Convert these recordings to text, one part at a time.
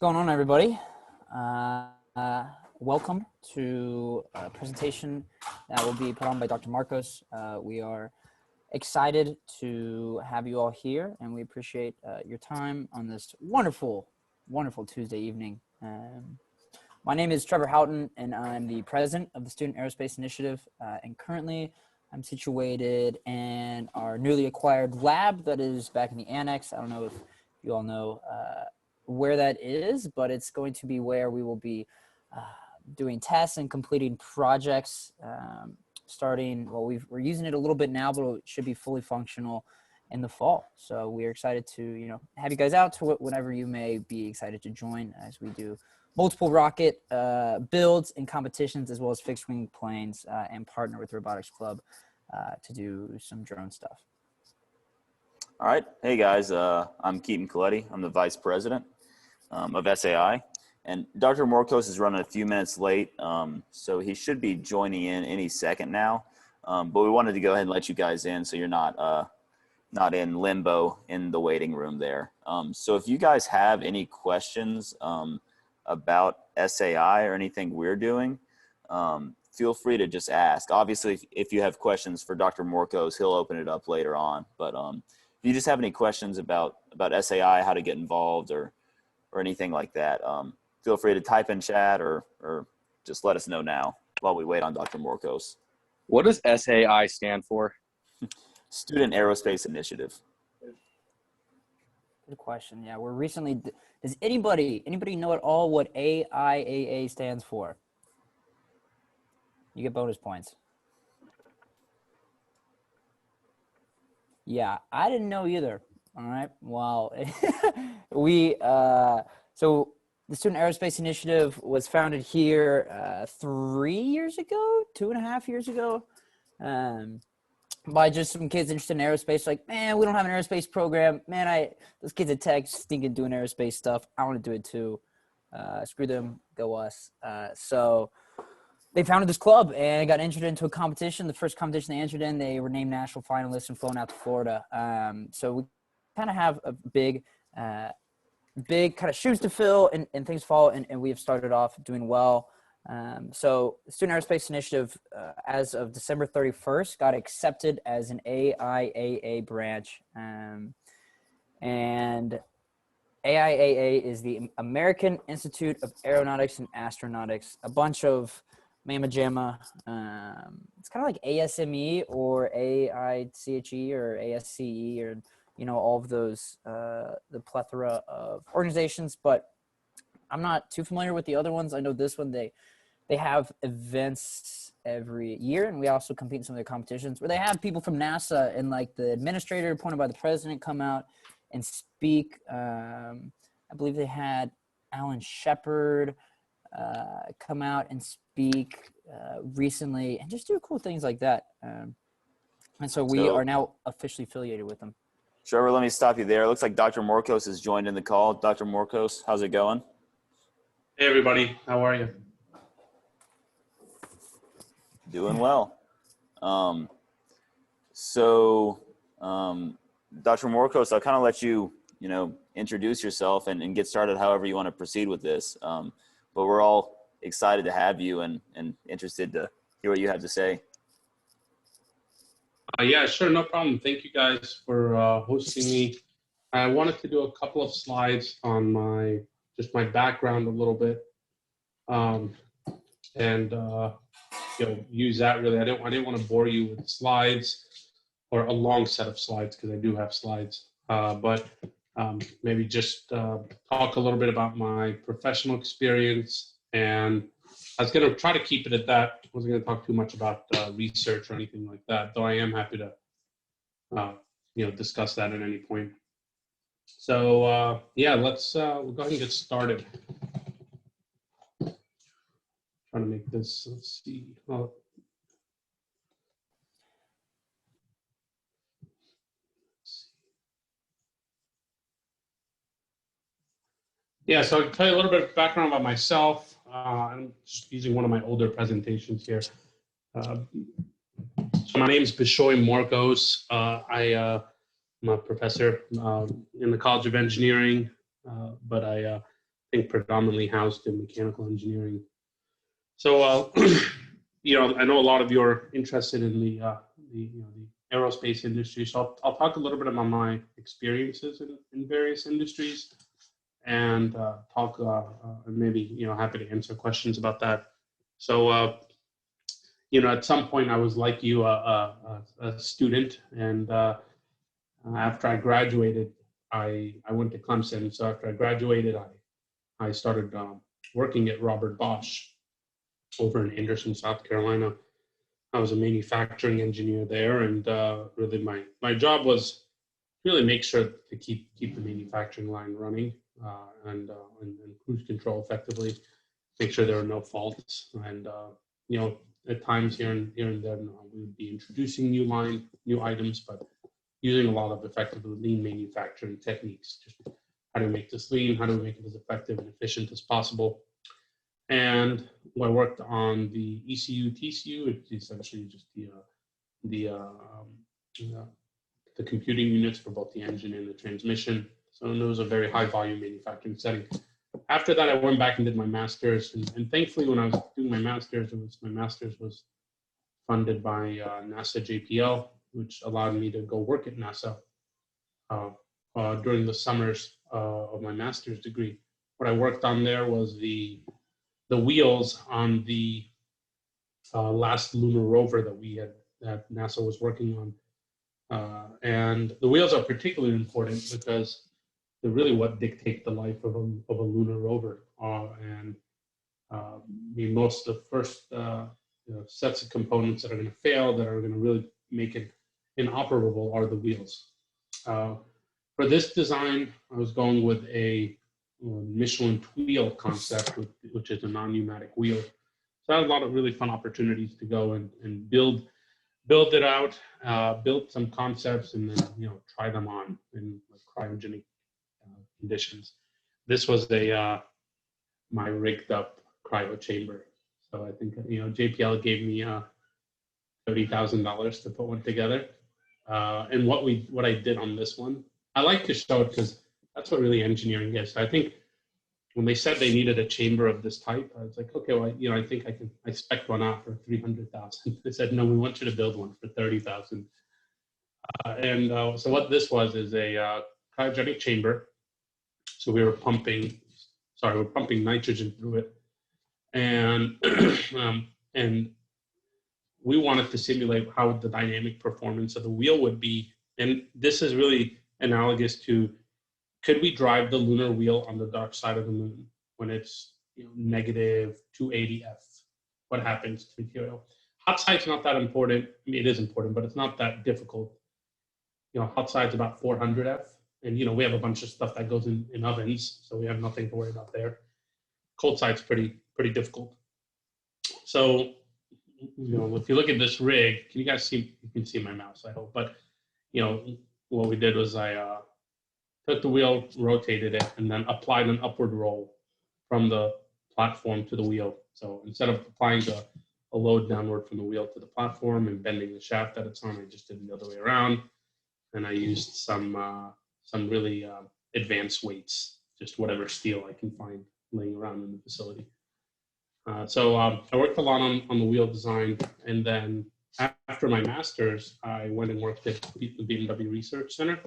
going on, everybody? Uh, Welcome to a presentation that will be put on by Dr. Morkos. We are excited to have you all here, and we appreciate your time on this wonderful Tuesday evening. My name is Trevor Houghton, and I'm the president of the Student Aerospace Initiative, and currently I'm situated in our newly acquired lab that is back in the annex. I don't know if you all know where that is, but it's going to be where we will be doing tests and completing projects starting, well, we're using it a little bit now, but it should be fully functional in the fall. So we're excited to, have you guys out to whenever you may be excited to join as we do multiple rocket builds and competitions, as well as fixed wing planes, and partner with Robotics Club to do some drone stuff. All right. Hey, guys. I'm Keaton Coletti. I'm the vice president of SAI. And Dr. Morkos is running a few minutes late, so he should be joining in any second now. But we wanted to go ahead and let you guys in so you're not in limbo in the waiting room there. So if you guys have any questions about SAI or anything we're doing, feel free to just ask. Obviously, if you have questions for Dr. Morkos, he'll open it up later on. But if you just have any questions about SAI, how to get involved or anything like that, feel free to type in chat or just let us know now while we wait on Dr. Morkos. What does SAI stand for? Student Aerospace Initiative. Good question. Yeah, we're recently, does anybody know at all what AIAA stands for? You get bonus points. Yeah, I didn't know either. All right. Well, so the Student Aerospace Initiative was founded here 3 years ago, 2.5 years ago, by just some kids interested in aerospace. Like, man, we don't have an aerospace program. Man, those kids at Tech stinking doing aerospace stuff. I want to do it too. Screw them, go us. So they founded this club and got entered into a competition. The first competition they entered in, they were named national finalists and flown out to Florida. So we kind of have a big kind of shoes to fill and things fall, and we have started off doing well. So the Student Aerospace Initiative, as of December 31st, got accepted as an AIAA branch. And AIAA is the American Institute of Aeronautics and Astronautics, a bunch of mamma jamma. It's kind of like ASME or AICHE or ASCE or all of those, the plethora of organizations, but I'm not too familiar with the other ones. I know this one, they have events every year, and we also compete in some of their competitions where they have people from NASA and like the administrator appointed by the president come out and speak. I believe they had Alan Shepard come out and speak recently and just do cool things like that. And so we are now officially affiliated with them. Trevor, let me stop you there. It looks like Dr. Morkos has joined in the call. Dr. Morkos, how's it going? Hey, everybody. How are you? Doing well. Dr. Morkos, I'll kind of let you, introduce yourself and get started however you want to proceed with this. But we're all excited to have you and interested to hear what you have to say. Yeah, sure. No problem. Thank you guys for hosting me. I wanted to do a couple of slides on my background a little bit, and use that really. I didn't want to bore you with slides or a long set of slides because I do have slides, but maybe just talk a little bit about my professional experience. And I was going to try to keep it at that. I wasn't going to talk too much about research or anything like that, though I am happy to, discuss that at any point. So, yeah, we'll go ahead and get started. Trying to make this, let's see. Yeah, so I'll tell you a little bit of background about myself. I'm just using one of my older presentations here. So my name is Bishoy Morkos. I'm a professor in the College of Engineering, but I think predominantly housed in mechanical engineering. So, I know a lot of you are interested in the aerospace industry. So I'll talk a little bit about my experiences in various industries, and talk maybe happy to answer questions about that. So at some point I was like you, a student, and after I graduated, I went to Clemson. So after I graduated, I started working at Robert Bosch over in Anderson, South Carolina. I was a manufacturing engineer there, and really my job was really make sure to keep the manufacturing line running, and cruise control effectively, make sure there were no faults, and at times here and there we would be introducing new items, but using a lot of effectively lean manufacturing techniques. Just how to make this lean, how to make it as effective and efficient as possible. And I worked on the ECU, TCU. It's essentially just the computing units for both the engine and the transmission. So it was a very high volume manufacturing setting. After that, I went back and did my master's, and thankfully, when I was doing my master's, my master's was funded by NASA JPL, which allowed me to go work at NASA during the summers of my master's degree. What I worked on there was the wheels on the last lunar rover that NASA was working on, and the wheels are particularly important because they're really what dictate the life of a lunar rover. And most of the first sets of components that are going to fail, that are going to really make it inoperable, are the wheels. For this design, I was going with a Michelin wheel concept, which is a non-pneumatic wheel. So I had a lot of really fun opportunities to go and build it out, build some concepts, and then try them on in cryogenic conditions. This was my rigged up cryo chamber. So I think JPL gave me $30,000 to put one together. And what I did on this one, I like to show it because that's what really engineering is. So I think when they said they needed a chamber of this type, I was like, okay, well, I think I spec'd one out for 300,000. They said, no, we want you to build one for 30,000. So what this was is a cryogenic chamber. So we're pumping nitrogen through it, and and we wanted to simulate how the dynamic performance of the wheel would be. And this is really analogous to, could we drive the lunar wheel on the dark side of the moon when it's negative 280 F? What happens to material? Hot side's not that important. I mean, it is important, but it's not that difficult. Hot side's about 400 F. And we have a bunch of stuff that goes in ovens, so we have nothing to worry about there. Cold side's pretty difficult. So, if you look at this rig, can you guys see? You can see my mouse, I hope. But what we did was I took the wheel, rotated it, and then applied an upward roll from the platform to the wheel. So instead of applying a load downward from the wheel to the platform and bending the shaft that it's on, I just did the other way around, and I used some really advanced weights, just whatever steel I can find laying around in the facility. So I worked a lot on the wheel design, and then after my master's, I went and worked at the BMW Research Center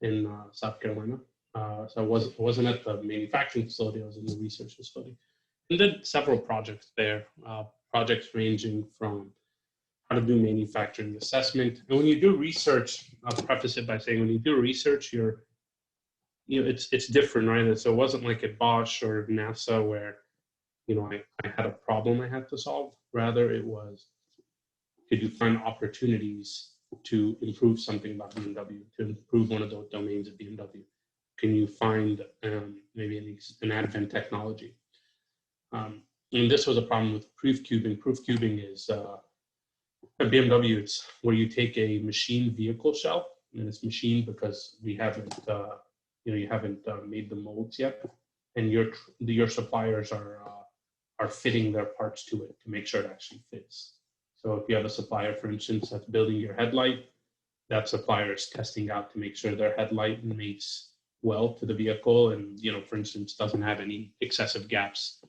in South Carolina. So I wasn't at the manufacturing facility, I was in the research facility. And did several projects there, projects ranging from how to do manufacturing assessment. And when you do research, I'll preface it by saying, when you do research, it's different, right? So it wasn't like at Bosch or NASA where, I had a problem I had to solve. Rather, it was, could you find opportunities to improve something about BMW, to improve one of the domains of BMW? Can you find maybe an advent technology? And this was a problem with proof cubing. Proof cubing is at BMW, it's where you take a machined vehicle shell, and it's machined because we haven't, you haven't made the molds yet, and your suppliers are fitting their parts to it to make sure it actually fits. So if you have a supplier, for instance, that's building your headlight, that supplier is testing out to make sure their headlight meets well to the vehicle, and for instance, doesn't have any excessive gaps.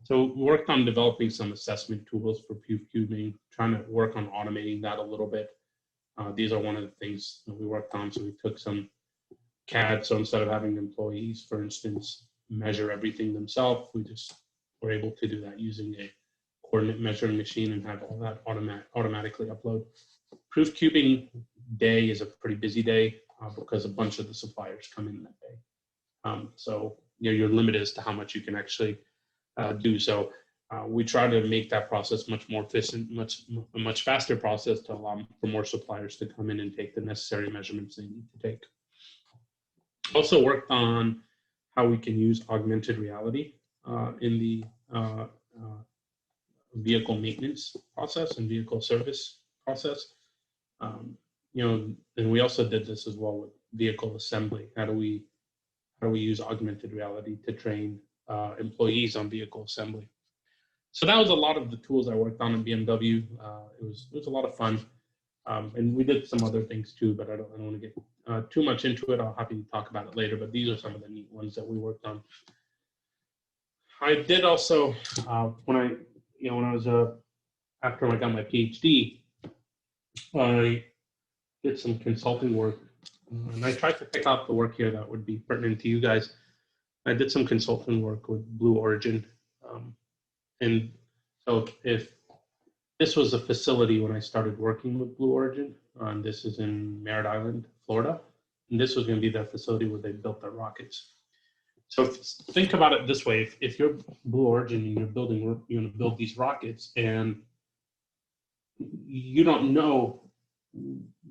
So we worked on developing some assessment tools for proof cubing, trying to work on automating that a little bit. These are one of the things that we worked on. So we took some CAD. So instead of having employees, for instance, measure everything themselves, we just were able to do that using a coordinate measuring machine and have all that automatically upload. Proof cubing day is a pretty busy day because a bunch of the suppliers come in that day. So you're limited as to how much you can actually do. So we try to make that process much more efficient, a much faster process to allow for more suppliers to come in and take the necessary measurements they need to take. Also worked on how we can use augmented reality in the vehicle maintenance process and vehicle service process. And we also did this as well with vehicle assembly. How do we use augmented reality to train employees on vehicle assembly? So that was a lot of the tools I worked on in BMW. It was a lot of fun, and we did some other things too, but I don't want to get too much into it. I'll happy to talk about it later. But these are some of the neat ones that we worked on. I did also when I was after I got my PhD, I did some consulting work, and I tried to pick out the work here that would be pertinent to you guys. I did some consulting work with Blue Origin. And so if this was a facility when I started working with Blue Origin, and this is in Merritt Island, Florida, and this was going to be the facility where they built their rockets. So think about it this way: if you're Blue Origin and you're going to build these rockets, and you don't know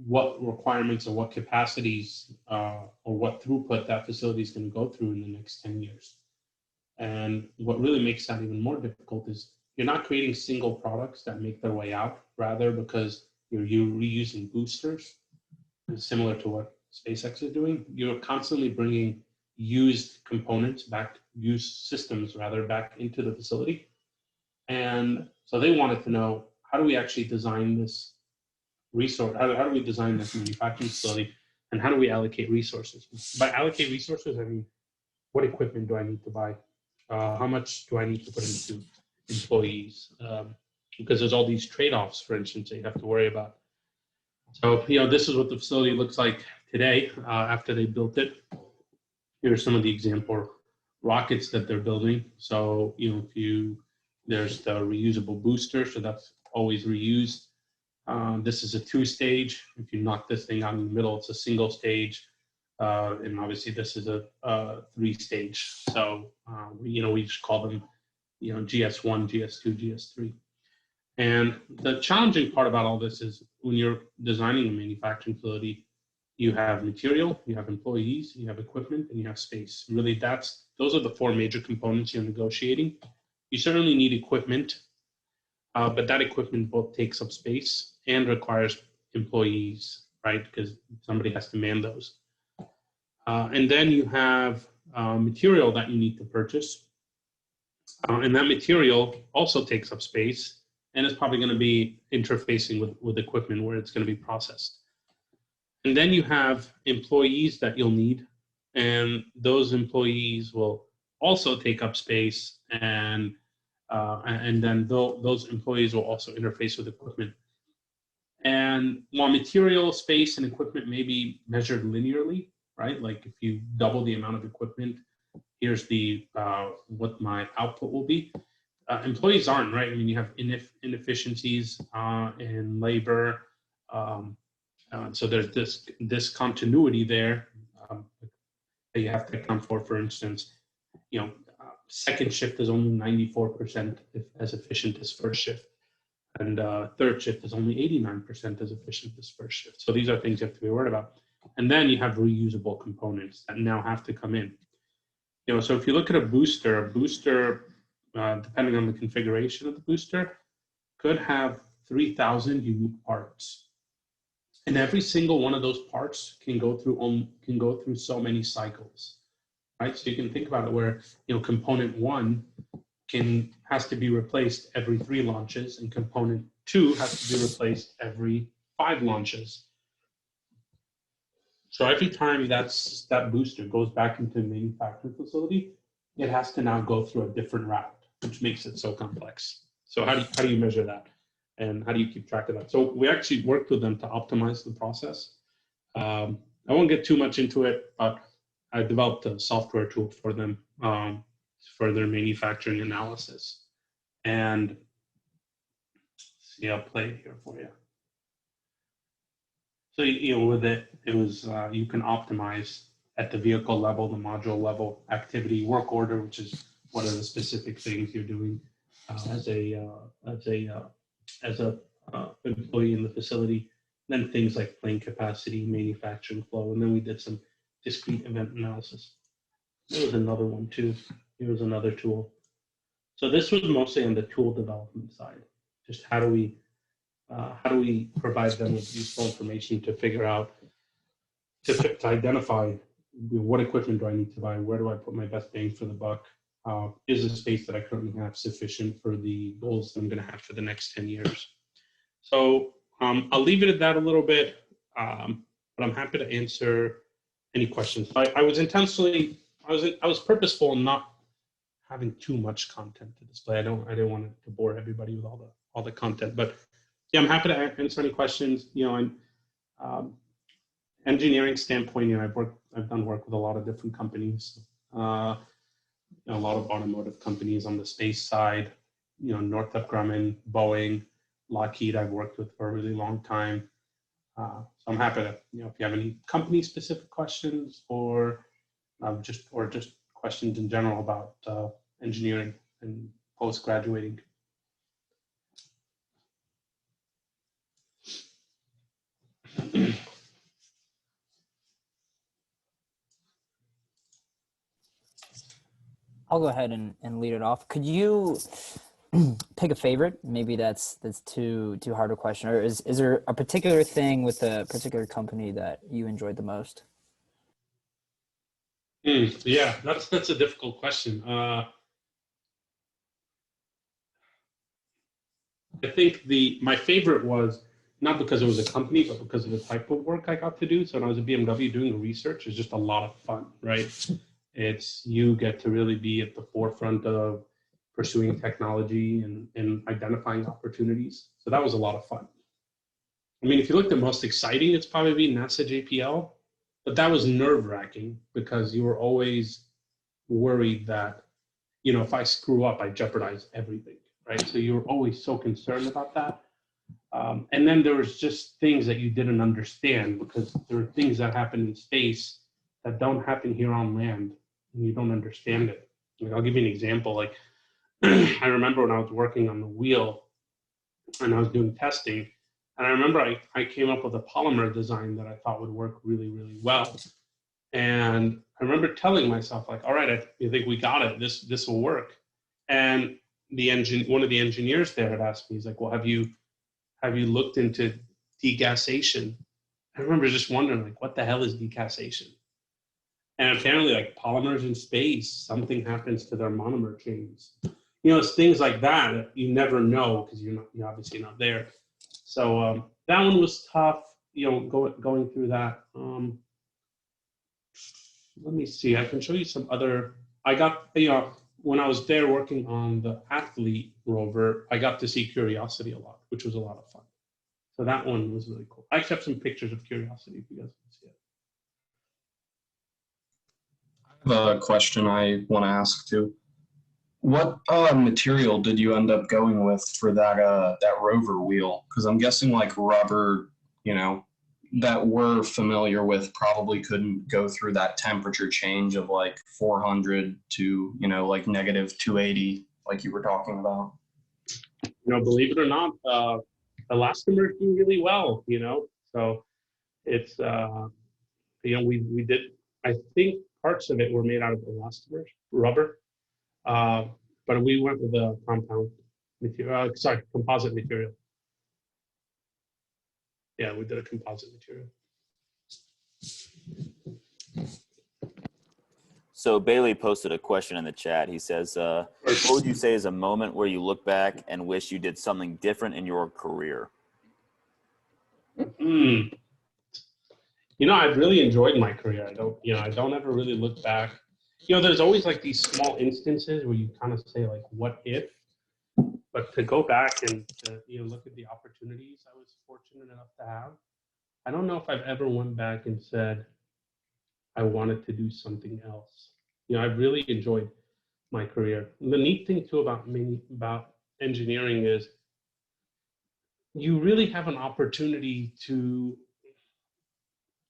what requirements or what capacities or what throughput that facility is going to go through in the next 10 years. And what really makes that even more difficult is you're not creating single products that make their way out, rather because you're reusing boosters, similar to what SpaceX is doing. You're constantly bringing used components used systems back into the facility. And so they wanted to know, how do we actually design this resource? How do we design this manufacturing facility? And how do we allocate resources? By allocate resources, I mean, what equipment do I need to buy? How much do I need to put into employees? Because there's all these trade-offs, for instance, that you have to worry about. So, this is what the facility looks like today after they built it. Here are some of the example rockets that they're building. So, there's the reusable booster, so that's always reused. This is a 2-stage. If you knock this thing out in the middle, it's a single stage. And obviously this is a 3-stage. So, we just call them, GS1, GS2, GS3. And the challenging part about all this is when you're designing a manufacturing facility, you have material, you have employees, you have equipment, and you have space. Really, those are the 4 major components you're negotiating. You certainly need equipment, but that equipment both takes up space and requires employees, right? Because somebody has to man those. And then you have material that you need to purchase. And that material also takes up space, and it's probably going to be interfacing with equipment where it's going to be processed. And then you have employees that you'll need, and those employees will also take up space, and then those employees will also interface with equipment. And while material, space, and equipment may be measured linearly, right? Like if you double the amount of equipment, here's the what my output will be. Employees aren't, right? I mean, you have inefficiencies in labor. So there's this discontinuity there that you have to account for. For instance, second shift is only 94% as efficient as first shift. And third shift is only 89% as efficient as first shift. So these are things you have to be worried about. And then you have reusable components that now have to come in. So if you look at a booster, depending on the configuration of the booster, could have 3,000 unique parts. And every single one of those parts can go through so many cycles, right? So you can think about it where, component 1 has to be replaced every 3 launches, and component 2 has to be replaced every 5 launches. So every time that booster goes back into the manufacturing facility, it has to now go through a different route, which makes it so complex. So how do you measure that? And how do you keep track of that? So we actually worked with them to optimize the process. I won't get too much into it, but I developed a software tool for them for their manufacturing analysis. And see, I'll play it here for you. So, with it was, you can optimize at the vehicle level, the module level, activity, work order, which is what are the specific things you're doing as a employee in the facility. Then things like plane capacity, manufacturing flow, and then we did some discrete event analysis. There was another one too. Here was another tool. So this was mostly on the tool development side. Just how do we provide them with useful information to figure out, to identify what equipment do I need to buy? Where do I put my best bang for the buck? Is the space that I currently have sufficient for the goals that I'm going to have for the next 10 years? So I'll leave it at that a little bit, but I'm happy to answer any questions. I was purposeful in not having too much content to display. I didn't want to bore everybody with all the content, but yeah, I'm happy to answer any questions. And engineering standpoint, I've done work with a lot of different companies. A lot of automotive companies on the space side. Northrop Grumman, Boeing, Lockheed. I've worked with for a really long time. So I'm happy to, if you have any company specific questions or just questions in general about engineering and post graduating. I'll go ahead and lead it off. Could you pick a favorite? Maybe that's too hard a question. Or is there a particular thing with a particular company that you enjoyed the most? Yeah, that's a difficult question. I think my favorite was not because it was a company, but because of the type of work I got to do. So when I was at BMW doing research, is just a lot of fun, right? You get to really be at the forefront of pursuing technology and identifying opportunities. So that was a lot of fun. I mean, if you look at the most exciting, it's probably NASA JPL, but that was nerve-wracking because you were always worried that, if I screw up, I jeopardize everything, right? So you were always so concerned about that. And then there was just things that you didn't understand because there are things that happen in space that don't happen here on land, and you don't understand it. I'll give you an example. I remember when I was working on the wheel and I was doing testing, and I remember I came up with a polymer design that I thought would work really, really well. And I remember telling myself, all right, I think we got it. This will work. And one of the engineers there had asked me, he's like, well, have you looked into degassation? I remember just wondering, what the hell is degassation? And apparently, polymers in space, something happens to their monomer chains. It's things like that you never know because you're obviously not there. So that one was tough. Going through that. Let me see. I can show you some other. I got when I was there working on the athlete rover, I got to see Curiosity a lot, which was a lot of fun. So that one was really cool. I actually have some pictures of Curiosity if you guys can see it. I have a question I want to ask too. What material did you end up going with for that rover wheel? Because I'm guessing rubber, that we're familiar with probably couldn't go through that temperature change of 400 to negative 280 like you were talking about. Believe it or not, elastomers do really well. So it's we did. I think parts of it were made out of elastomers, rubber. But we went with a composite material. Yeah, we did a composite material. So Bailey posted a question in the chat. He says, what would you say is a moment where you look back and wish you did something different in your career? I've really enjoyed my career. I don't ever really look back. There's always like these small instances where you kind of say like, what if? But to go back and to, look at the opportunities I was fortunate enough to have, I don't know if I've ever went back and said I wanted to do something else. I've really enjoyed my career. And the neat thing too about engineering is you really have an opportunity to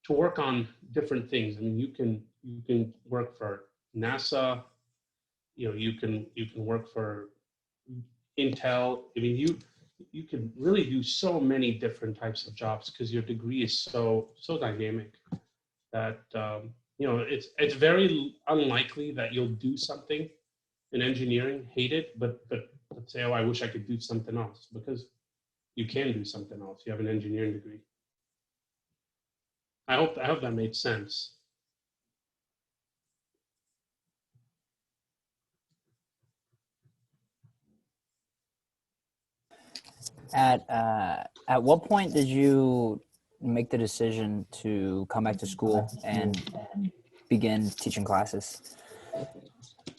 work on different things. I mean, you can work for NASA. You can work for Intel. I mean, you can really do so many different types of jobs because your degree is so dynamic that it's very unlikely that you'll do something in engineering, hate it, but let's say, oh, I wish I could do something else, because you can do something else. You have an engineering degree. I hope that made sense. At what point did you make the decision to come back to school and begin teaching classes?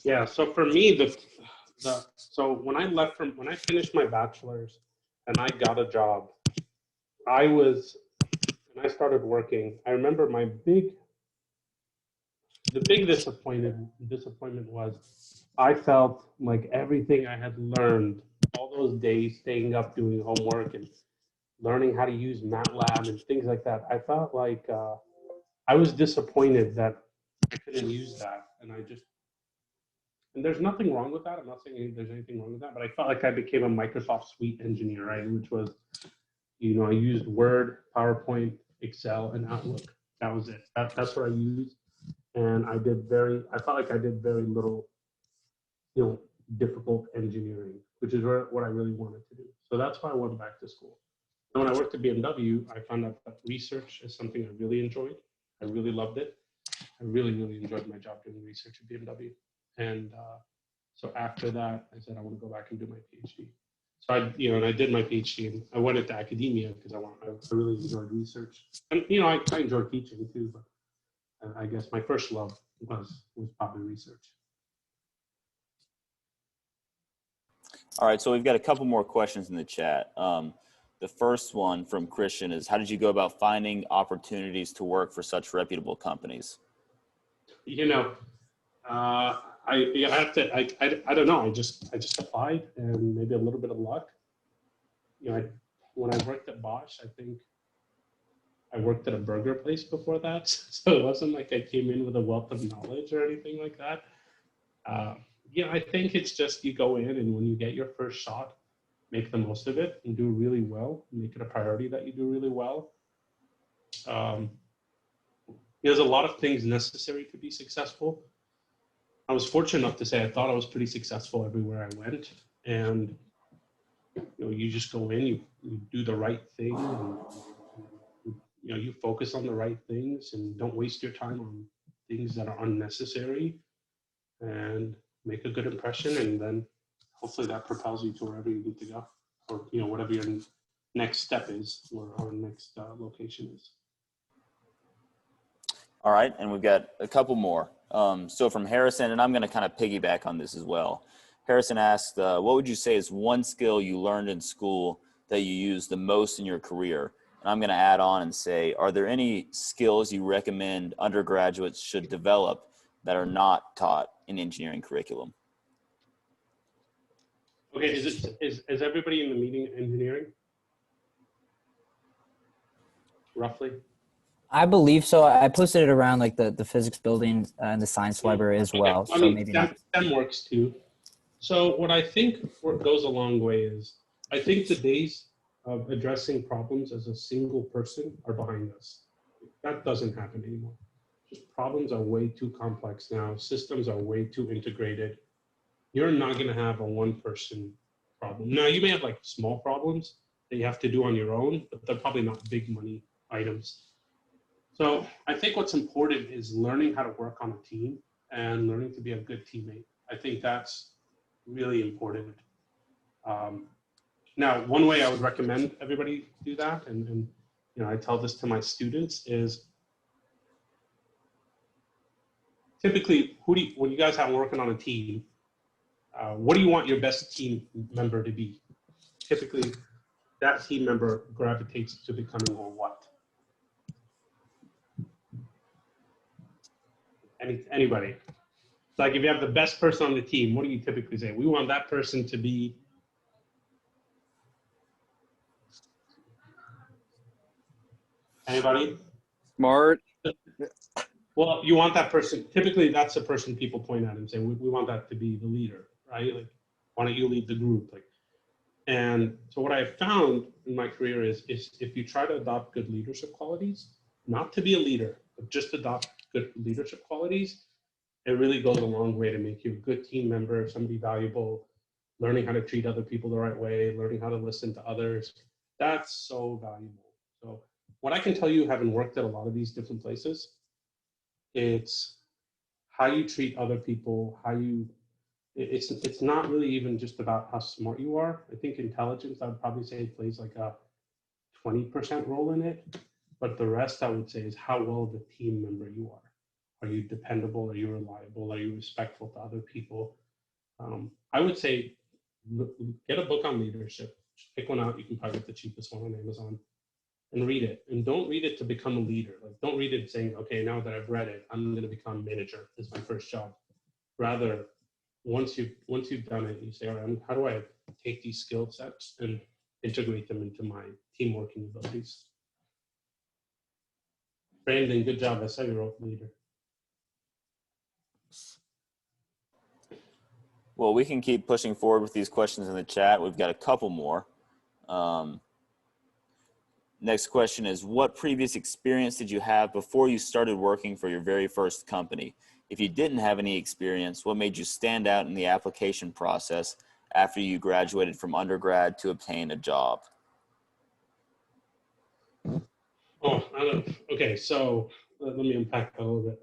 Yeah. So for me, so when I finished my bachelor's and I got a job, and I started working. I remember the big disappointment was I felt like everything I had learned all those days, staying up doing homework and learning how to use MATLAB and things like that. I felt like I was disappointed that I couldn't use that, and there's nothing wrong with that. I'm not saying there's anything wrong with that, but I felt like I became a Microsoft Suite engineer, right? Which was, I used Word, PowerPoint, Excel, and Outlook. That was it. That's what I used, and I felt like I did very little, difficult engineering, which is what I really wanted to do. So that's why I went back to school. And when I worked at BMW, I found out that research is something I really enjoyed. I really loved it. I really, really enjoyed my job doing research at BMW. And so after that, I said I want to go back and do my PhD. So and I did my PhD, and I went into academia because I really enjoyed research, and I enjoy teaching too. But I guess my first love was probably research. All right, so we've got a couple more questions in the chat. The first one from Christian is, how did you go about finding opportunities to work for such reputable companies? I have to. I don't know. I just applied, and maybe a little bit of luck. When I worked at Bosch, I think I worked at a burger place before that, so it wasn't like I came in with a wealth of knowledge or anything like that. I think it's just you go in, and when you get your first shot, make the most of it and do really well. Make it a priority that you do really well. There's a lot of things necessary to be successful. I was fortunate enough to say I thought I was pretty successful everywhere I went, and you just go in, you do the right thing, and you focus on the right things, and don't waste your time on things that are unnecessary, and make a good impression, and then hopefully that propels you to wherever you need to go, or whatever your next step is, or our next location is. All right, and we've got a couple more. So from Harrison, and I'm going to kind of piggyback on this as well. Harrison asked, what would you say is one skill you learned in school that you use the most in your career? And I'm going to add on and say, are there any skills you recommend undergraduates should develop that are not taught in engineering curriculum? Okay, is everybody in the meeting engineering? Roughly? I believe so. I posted it around like the physics building and the science library as well. Okay. So maybe not. That works too. So what I think goes a long way is, I think the days of addressing problems as a single person are behind us. That doesn't happen anymore. Just problems are way too complex now. Systems are way too integrated. You're not going to have a one-person problem. Now, you may have like small problems that you have to do on your own, but they're probably not big money items. So I think what's important is learning how to work on a team and learning to be a good teammate. I think that's really important. Now, one way I would recommend everybody do that, and I tell this to my students, is typically, when you guys have working on a team, what do you want your best team member to be? Typically, that team member gravitates to becoming or what? Anybody? Like if you have the best person on the team, what do you typically say? We want that person to be. Anybody? Smart. Well, you want that person. Typically, that's the person people point at and say, we want that to be the leader, right? Like, why don't you lead the group? Like, and so what I've found in my career is if you try to adopt good leadership qualities, not to be a leader, but just adopt good leadership qualities, it really goes a long way to make you a good team member, somebody valuable, learning how to treat other people the right way, learning how to listen to others. That's so valuable. So what I can tell you, having worked at a lot of these different places, it's how you treat other people, it's not really even just about how smart you are. I think intelligence, I would probably say, plays like a 20% role in it. But the rest, I would say, is how well the team member you are. Are you dependable? Are you reliable? Are you respectful to other people? I would say get a book on leadership. Pick one out. You can probably get the cheapest one on Amazon and read it. And don't read it to become a leader. Like, don't read it saying, okay, now that I've read it, I'm going to become manager. This is my first job. Rather, once you've done it, you say, all right, how do I take these skill sets and integrate them into my team working abilities? Brandon, good job. I saw you wrote leader. Well, we can keep pushing forward with these questions in the chat. We've got a couple more. Next question is, what previous experience did you have before you started working for your very first company? If you didn't have any experience, what made you stand out in the application process after you graduated from undergrad to obtain a job? Okay, so let me unpack that a little bit.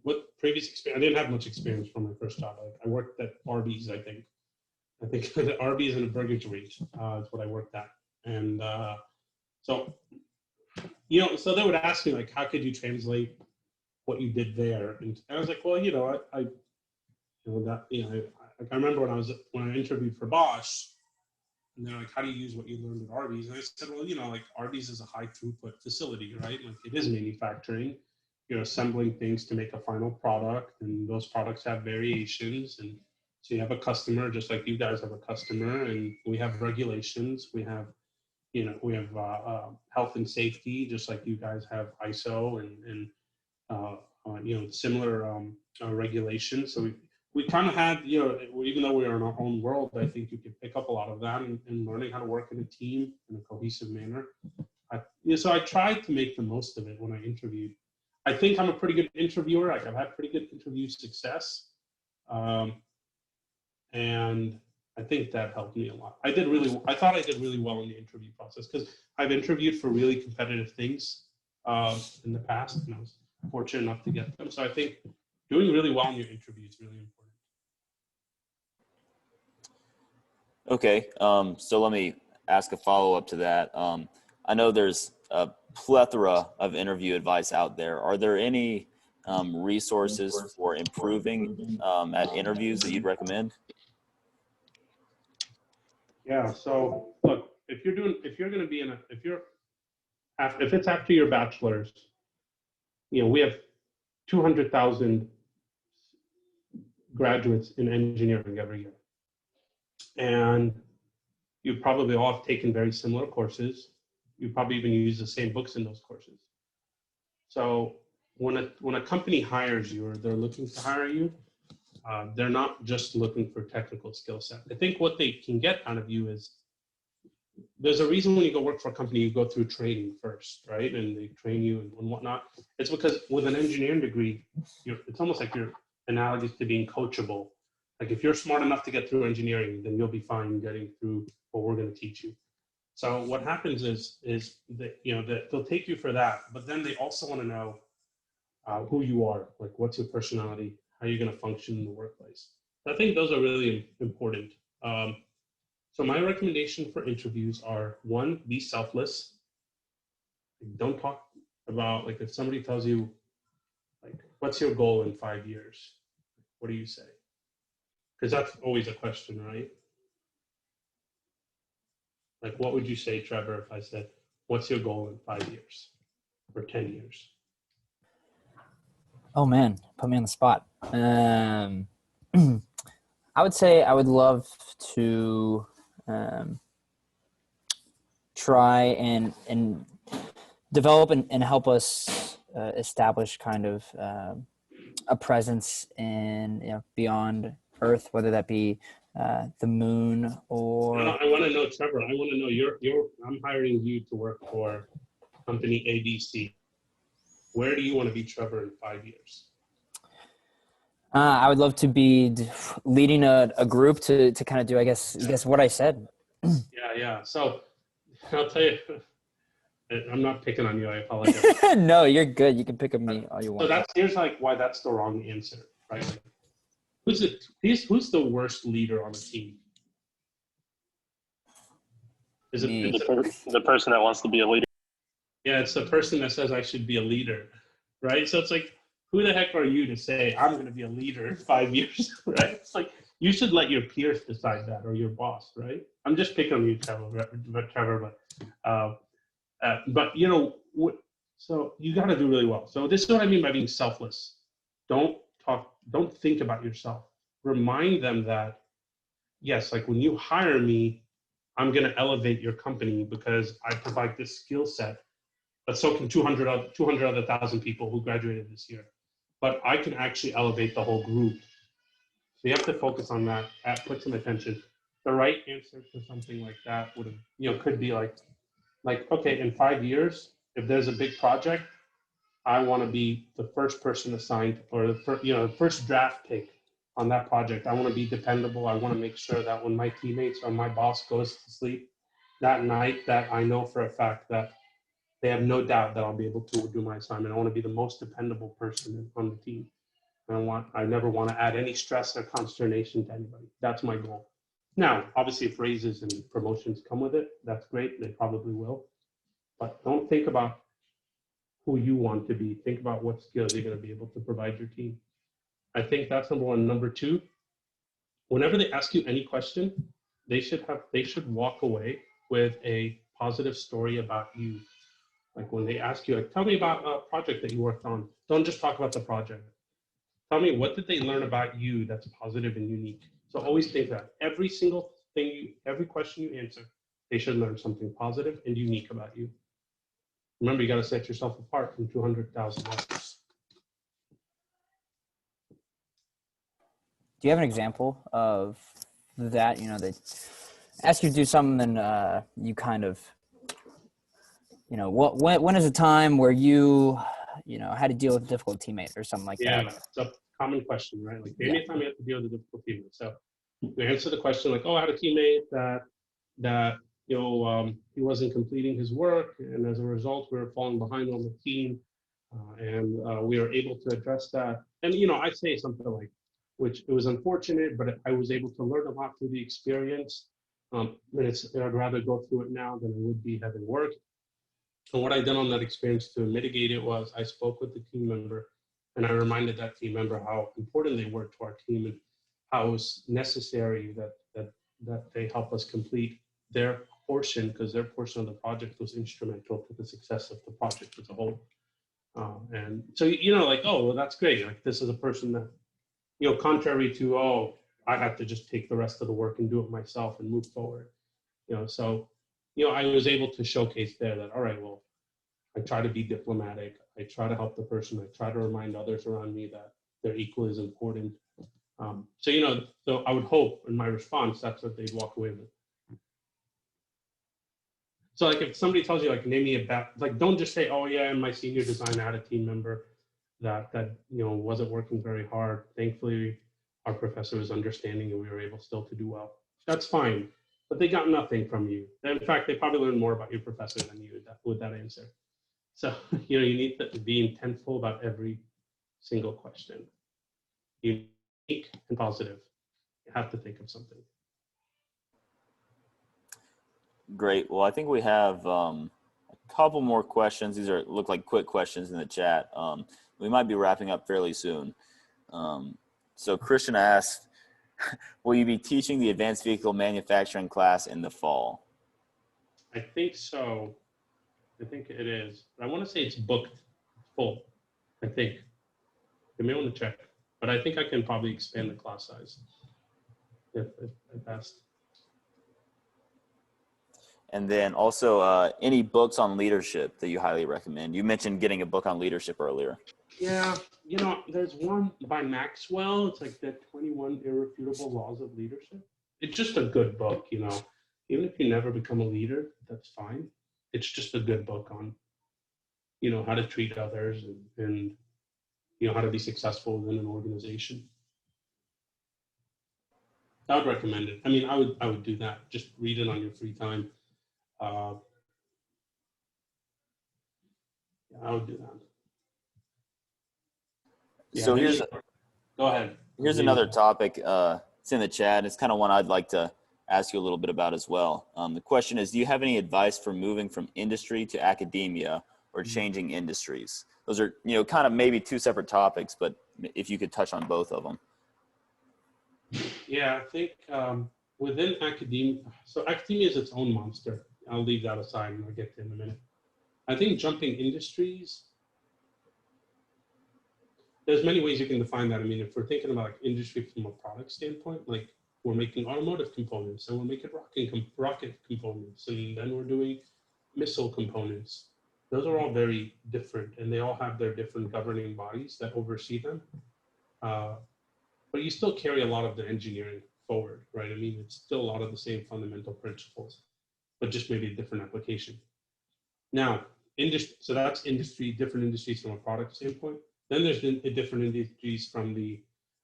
What previous experience? I didn't have much experience from my first job. I worked at Arby's, I think the Arby's and a burger joint is what I worked at. And so so they would ask me, like, how could you translate what you did there? And I was like, well, I remember when I interviewed for Bosch, and they're like, how do you use what you learned at Arby's? And I said, well, like Arby's is a high throughput facility, right? Like, it is manufacturing. You're assembling things to make a final product, and those products have variations. And so you have a customer, just like you guys have a customer, and we have regulations. We have health and safety, just like you guys have ISO and similar regulations. So we kind of had, even though we are in our own world, I think you could pick up a lot of that in learning how to work in a team in a cohesive manner. So I tried to make the most of it when I interviewed. I think I'm a pretty good interviewer. Like, I've had pretty good interview success. And I think that helped me a lot. I thought I did really well in the interview process because I've interviewed for really competitive things in the past, and I was fortunate enough to get them. So I think doing really well in your interview is really important. Okay, so let me ask a follow-up to that. I know there's a plethora of interview advice out there. Are there any resources for improving at interviews that you'd recommend? Yeah. So look, if it's after your bachelor's, we have 200,000 graduates in engineering every year, and you probably all have taken very similar courses. You probably even use the same books in those courses. So when a company hires you, or they're looking to hire you, they're not just looking for technical skill set. I think what they can get out of you is, there's a reason when you go work for a company, you go through training first, right? And they train you and whatnot. It's because with an engineering degree, it's almost like you're analogous to being coachable. Like, if you're smart enough to get through engineering, then you'll be fine getting through what we're going to teach you. So what happens is that they'll take you for that, but then they also want to know who you are, like, what's your personality, how are you going to function in the workplace. So I think those are really important. So my recommendation for interviews are, one, be selfless. Don't talk about, like, if somebody tells you, like, what's your goal in 5 years? What do you say? Because that's always a question, right? Like, what would you say, Trevor, if I said, what's your goal in 5 years or 10 years? Oh man, put me on the spot. I would say I would love to try and develop and help us establish kind of a presence in beyond Earth, whether that be the moon or. I want to know, Trevor. I want to know I'm hiring you to work for company ABC. Where do you want to be, Trevor, in 5 years? I would love to be leading a group to kind of do, I guess what I said. Yeah. So I'll tell you, I'm not picking on you. I apologize. No, you're good. You can pick on me all you want. So here's like why that's the wrong answer, right? Like, who's the worst leader on the team? Is it Me. The person that wants to be a leader? Yeah, it's the person that says I should be a leader, right? So it's like, who the heck are you to say I'm going to be a leader in 5 years, right? It's like you should let your peers decide that, or your boss, right? I'm just picking on you, Trevor, but you know, so you got to do really well. So this is what I mean by being selfless. Don't think about yourself. Remind them that, yes, like when you hire me, I'm going to elevate your company because I provide this skill set, but so can 200 other thousand people who graduated this year. But I can actually elevate the whole group. So you have to focus on that, put some attention. The right answer to something like that could be like, okay, in 5 years, if there's a big project, I want to be the first person assigned, or the first draft pick on that project. I want to be dependable. I want to make sure that when my teammates or my boss goes to sleep that night, that I know for a fact that they have no doubt that I'll be able to do my assignment. I want to be the most dependable person on the team. I never want to add any stress or consternation to anybody. That's my goal. Now, obviously, if raises and promotions come with it, that's great. They probably will. But don't think about who you want to be. Think about what skills you're going to be able to provide your team. I think that's number one. Number two, whenever they ask you any question, they should walk away with a positive story about you. Like when they ask you, like, tell me about a project that you worked on. Don't just talk about the project. Tell me, what did they learn about you that's positive and unique? So always think that every single thing, every question you answer, they should learn something positive and unique about you. Remember, you got to set yourself apart from 200,000 others. Do you have an example of that? They ask you to do something, and you kind of, when is a time where you had to deal with a difficult teammate or something like that? Yeah, it's a common question, right? Like, anytime you have to deal with a difficult teammate. So you answer the question like, oh, I had a teammate that he wasn't completing his work, and as a result, we were falling behind on the team, and we were able to address that. And I say something like, which it was unfortunate, but I was able to learn a lot through the experience. And I'd rather go through it now than I would be having work. And what I did on that experience to mitigate it was I spoke with the team member, and I reminded that team member how important they were to our team and how it was necessary that they help us complete their portion, because their portion of the project was instrumental to the success of the project as a whole. And so, like, oh, well, that's great. Like, this is a person that, contrary to, oh, I have to just take the rest of the work and do it myself and move forward. So, I was able to showcase there that, all right, well, I try to be diplomatic. I try to help the person. I try to remind others around me that they're equally as important. So I would hope in my response, that's what they'd walk away with. So like if somebody tells you, like, name me like, don't just say, oh yeah, in my senior design, I had a team member that wasn't working very hard. Thankfully, our professor was understanding and we were able still to do well. That's fine, but they got nothing from you. In fact, they probably learned more about your professor than you with that answer. So, you need to be intentful about every single question. Unique and positive. You have to think of something. Great. Well, I think we have couple more questions. These look like quick questions in the chat. We might be wrapping up fairly soon. So Christian asked, will you be teaching the advanced vehicle manufacturing class in the fall? I think so. I think it is. I want to say it's booked full. I think. You may want to check, but I think I can probably expand the class size if asked. And then also any books on leadership that you highly recommend? You mentioned getting a book on leadership earlier. Yeah, there's one by Maxwell. It's like the 21 Irrefutable Laws of Leadership. It's just a good book, Even if you never become a leader, that's fine. It's just a good book on, how to treat others and how to be successful within an organization. I would recommend it. I mean, I would do that. Just read it on your free time. I would do that. Yeah, So go ahead. Here's another topic. It's in the chat. It's kind of one I'd like to ask you a little bit about as well. The question is, do you have any advice for moving from industry to academia or changing industries? Those are, kind of maybe two separate topics, but if you could touch on both of them. Yeah, I think within academia, so academia is its own monster. I'll leave that aside and I'll get to it in a minute. I think jumping industries, there's many ways you can define that. I mean, if we're thinking about industry from a product standpoint, like we're making automotive components and we're making rocket components, and then we're doing missile components. Those are all very different, and they all have their different governing bodies that oversee them. But you still carry a lot of the engineering forward, right? I mean, it's still a lot of the same fundamental principles, but just maybe a different application. Now, so that's different industries from a product standpoint. Then there's different industries from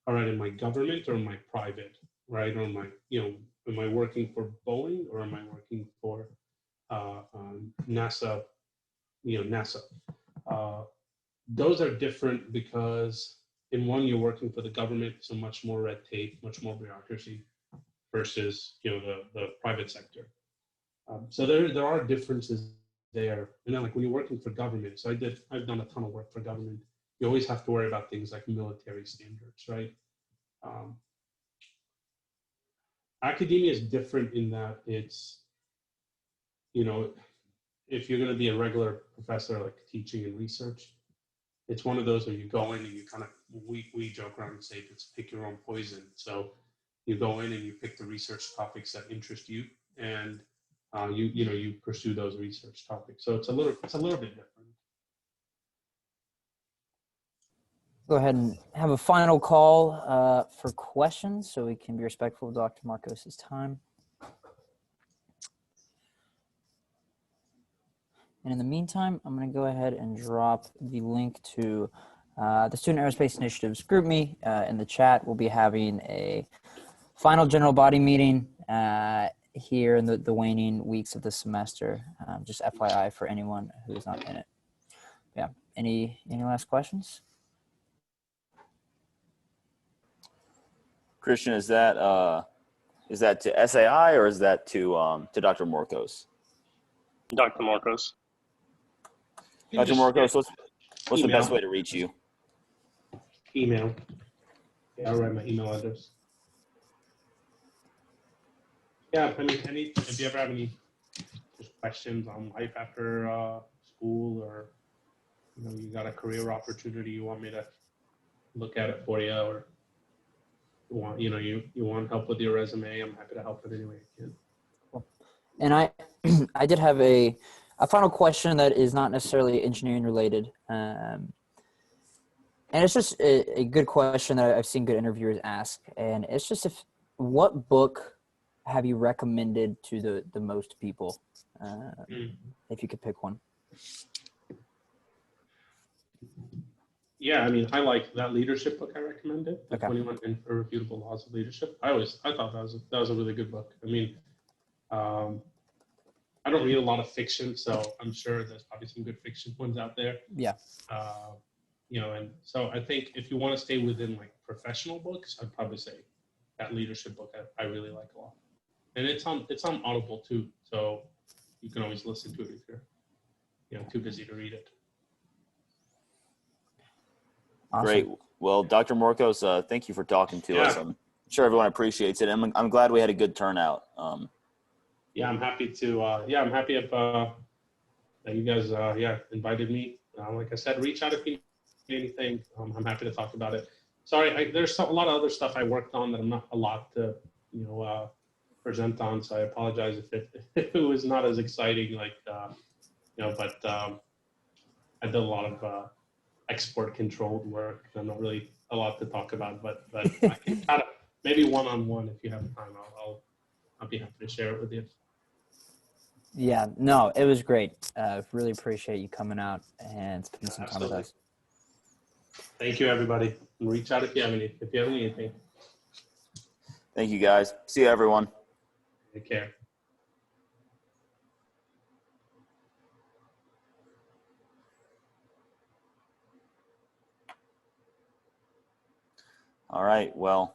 all right, am I government or am I private, right? Or am I working for Boeing or am I working for NASA, NASA? Those are different because in one, you're working for the government, so much more red tape, much more bureaucracy versus, the private sector. So there are differences there. And then like when you're working for government, so I've done a ton of work for government. You always have to worry about things like military standards, right? Academia is different in that it's, if you're going to be a regular professor, like teaching and research, it's one of those where you go in and you kind of, we joke around and say it's pick your own poison. So you go in and you pick the research topics that interest you, and you pursue those research topics. So it's a little bit different. Go ahead and have a final call for questions so we can be respectful of Dr. Morkos' time. And in the meantime, I'm going to go ahead and drop the link to the Student Aerospace Initiatives GroupMe in the chat. We'll be having a final general body meeting here in the waning weeks of the semester. Just FYI for anyone who is not in it. Yeah. Any last questions? Christian, is that to SAI or is that to Dr. Morkos? Dr. Morkos. Dr. Morkos, what's the best way to reach you? Email. Yeah, I'll write my email address. Yeah, I mean, if you ever have any questions on life after school, or you got a career opportunity you want me to look at it for you, or you want help with your resume, I'm happy to help in any way I can. Cool. And I did have a final question that is not necessarily engineering related. And it's just a good question that I've seen good interviewers ask. And it's just what book have you recommended to the most people? If you could pick one. Yeah, I mean, I like that leadership book I recommended, the Okay. 21 Irrefutable Laws of Leadership. I thought that was a really good book. I mean, I don't read a lot of fiction, so I'm sure there's probably some good fiction ones out there. Yeah. And so I think if you want to stay within like professional books, I'd probably say that leadership book I really like a lot. And it's on Audible too, so you can always listen to it if you're too busy to read it. Awesome. Great. Well, Dr. Morkos, thank you for talking to us. I'm sure everyone appreciates it. I'm glad we had a good turnout. Yeah, I'm happy to. I'm happy if that you guys invited me. Like I said, reach out if you need anything. I'm happy to talk about it. Sorry, there's a lot of other stuff I worked on that I'm not allowed to present on. So I apologize if it was not as exciting. But I did a lot of export controlled work. I'm not really a lot to talk about, but I can kind of maybe one-on-one if you have time. I'll be happy to share it with you. Yeah, no, it was great. Really appreciate you coming out and spending some time with Absolutely. us. Thank you, everybody. And reach out if you have anything. Thank you, guys. See you, everyone. Take care. All right. Well,